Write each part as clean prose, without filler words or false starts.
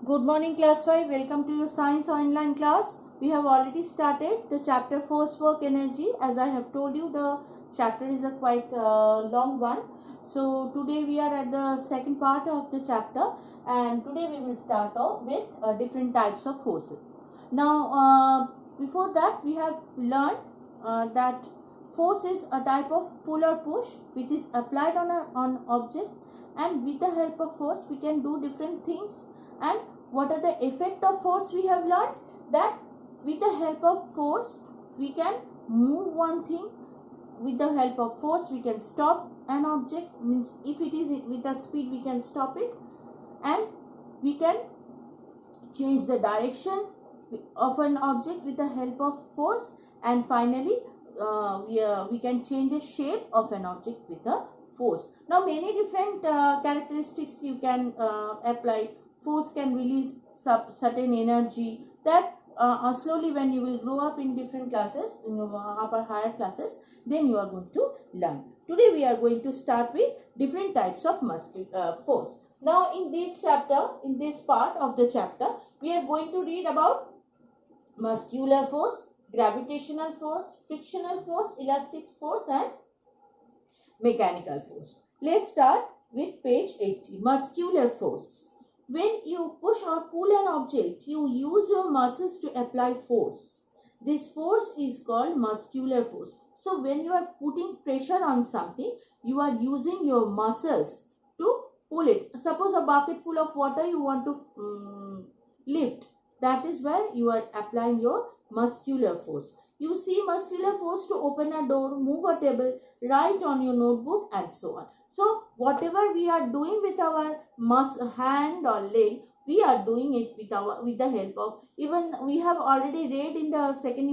Good morning class 5. Welcome to your science online class. We have already started the chapter force work energy. As I have told you, the chapter is a quite long one. So today we are at the second part of the chapter, and today we will start off with different types of forces. Now before that we have learned that force is a type of pull or push which is applied on object, and with the help of force we can do different things. And what are the effect of force? We have learned that with the help of force we can move one thing. With the help of force we can stop an object, means if it is with a speed we can stop it, and we can change the direction of an object with the help of force, and finally we can change the shape of an object with the force. Now many different characteristics you can apply. Force can release certain energy that slowly when you will grow up in different classes, in upper higher classes, then you are going to learn. Today we are going to start with different types of force. Now in this chapter, in this part of the chapter, we are going to read about muscular force, gravitational force, frictional force, elastic force and mechanical force. Let's start with page 80. Muscular force. When you push or pull an object, you use your muscles to apply force. This force is called muscular force. So when you are putting pressure on something, you are using your muscles to pull it. Suppose a bucket full of water you want to lift. That is where you are applying your muscular force. You see muscular force to open a door, move a table, write on your notebook and so on. So whatever we are doing with our hand or leg, we are doing it with the help of, even we have already read in the second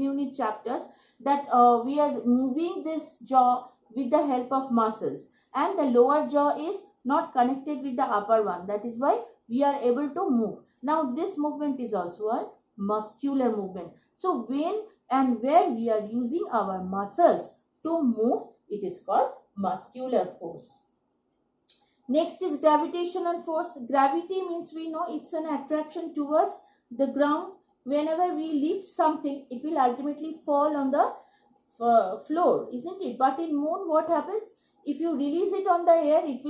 unit chapters that we are moving this jaw with the help of muscles, and the lower jaw is not connected with the upper one. That is why we are able to move. Now this movement is also a muscular movement. So when and where we are using our muscles to move, it is called muscular force. Next is gravitational force. Gravity means we know it's an attraction towards the ground. Whenever we lift something, it will ultimately fall on the floor, isn't it? But in moon, what happens? If you release it on the air, it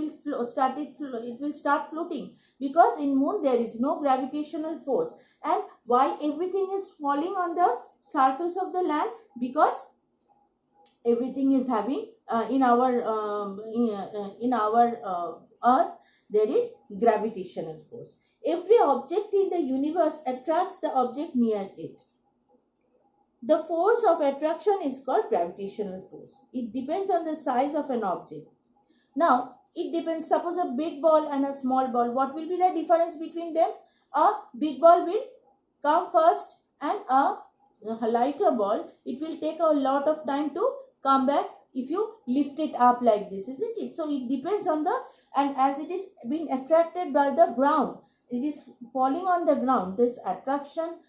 will start floating, because in moon there is no gravitational force. And why everything is falling on the surface of the land? Because everything is having in our earth there is gravitational force. Every object in the universe attracts the object near it. The force of attraction is called gravitational force. It depends on the size of an object. Now it depends, suppose a big ball and a small ball, what will be the difference between them? A big ball will come first, and a lighter ball, it will take a lot of time to come back if you lift it up like this, isn't it? So it depends on the, and as it is being attracted by the ground, it is falling on the ground. This attraction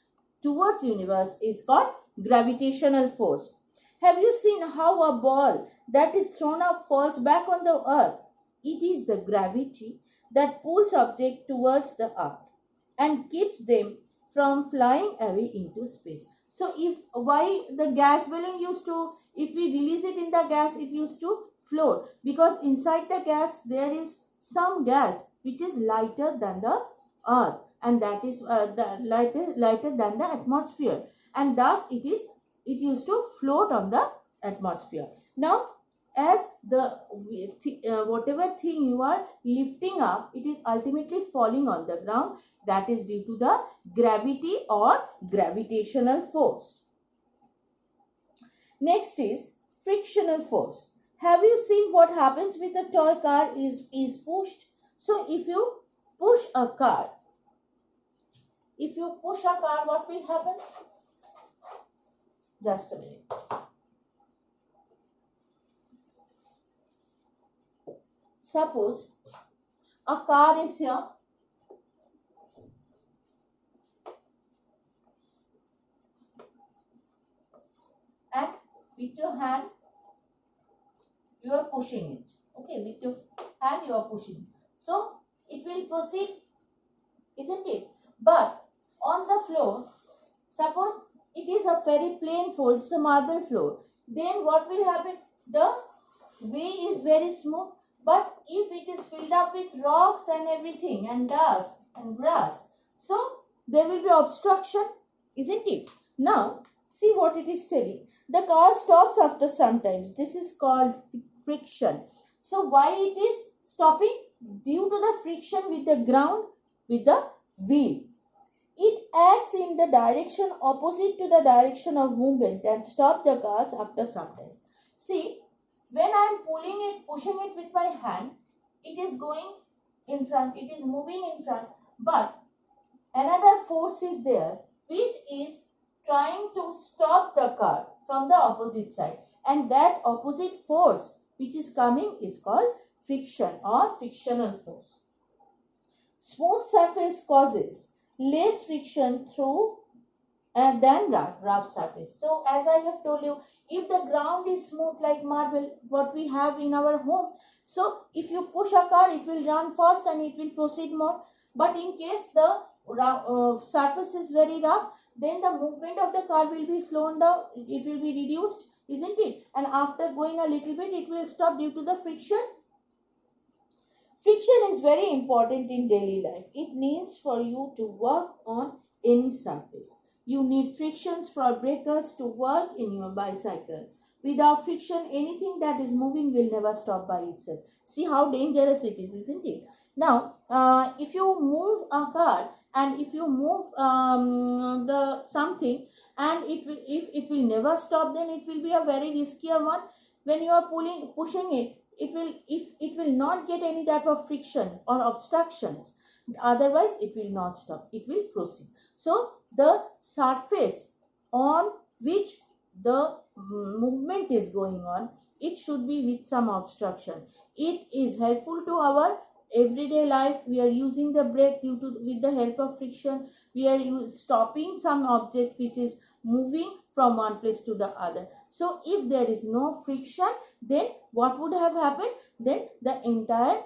towards universe is called gravitational force. Have you seen how a ball that is thrown up falls back on the earth? It is the gravity that pulls objects towards the earth and keeps them from flying away into space. So if why the gas balloon used to, if we release it in the gas, it used to float, because inside the gas there is some gas which is lighter than the earth, and that is lighter than the atmosphere, and thus it used to float on the atmosphere. Now as the whatever thing you are lifting up, it is ultimately falling on the ground. That is due to the gravity or gravitational force. Next is frictional force. Have you seen what happens with a toy car is pushed? So if you push a car, what will happen? Just a minute. Suppose a car is here, and with your hand you are pushing it. Okay, with your hand you are pushing. So it will proceed isn't it? But on the floor, suppose it is a very plain floor, it's a marble floor, then what will happen? The way is very smooth, but if it is filled up with rocks and everything and dust and grass, so there will be obstruction, isn't it? Now see what it is telling. The car stops after some time. This is called friction. So why it is stopping? Due to the friction with the ground, with the wheel. It acts in the direction opposite to the direction of movement and stop the cars after some time. See, when I am pushing it with my hand, it is going in front, it is moving in front, but another force is there which is trying to stop the car from the opposite side, and that opposite force which is coming is called friction or frictional force. Smooth surface causes less friction through than rough surface. So as I have told you, if the ground is smooth like marble, what we have in our home, so if you push a car, it will run fast and it will proceed more. But in case the surface is very rough, then the movement of the car will be slowed down, it will be reduced, isn't it? And after going a little bit, it will stop due to the friction. Friction is very important in daily life. It needs for you to work on any surface. You need frictions for breakers to work in your bicycle. Without friction, anything that is moving will never stop by itself. See how dangerous it is, isn't it? Now, if you move a car and if you move the something and if it will never stop, then it will be a very riskier one. When you are pushing it, if it will not get any type of friction or obstructions, otherwise it will not stop, it will proceed. So the surface on which the movement is going on, it should be with some obstruction. It is helpful to our everyday life. We are using the brake with the help of friction. We are stopping some object which is moving from one place to the other. So if there is no friction, then what would have happened? Then the entire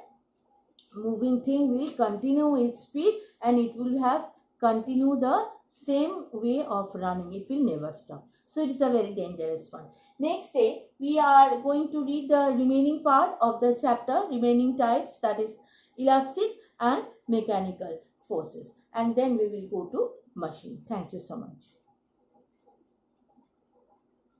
moving thing will continue its speed and it will have continue the same way of running. It will never stop. So it is a very dangerous one. Next day we are going to read the remaining part of the chapter, remaining types, that is elastic and mechanical forces, and then we will go to machine. Thank you so much.